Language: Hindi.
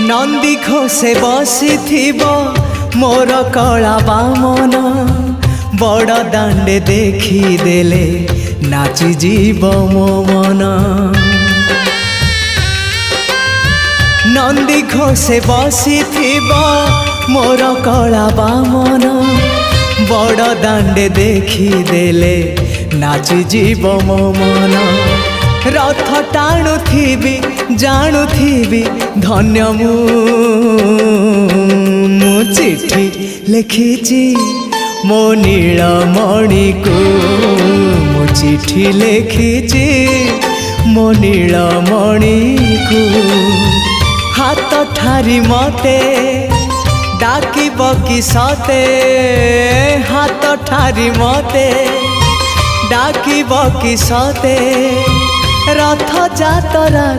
नंदी घोषे बसिथिब मोर कला बामन बड़ दांडे देखिदेले नाची जीव मो मन। नंदी घोषे बसिथिब मोर कला बामन बड़ दांडे देखिदेले नाची जीव मो मन। रथ टाणुथिबि जाणुथिबि धन्य मु चिट्ठी लिखिछि मो नीलमणि को मु चिट्ठी लिखिछि मो नीलमणि को। हाथ ठारी मते डाकिब कि सते हाथ ठारी मते डाकिब कि सते रथ जातरा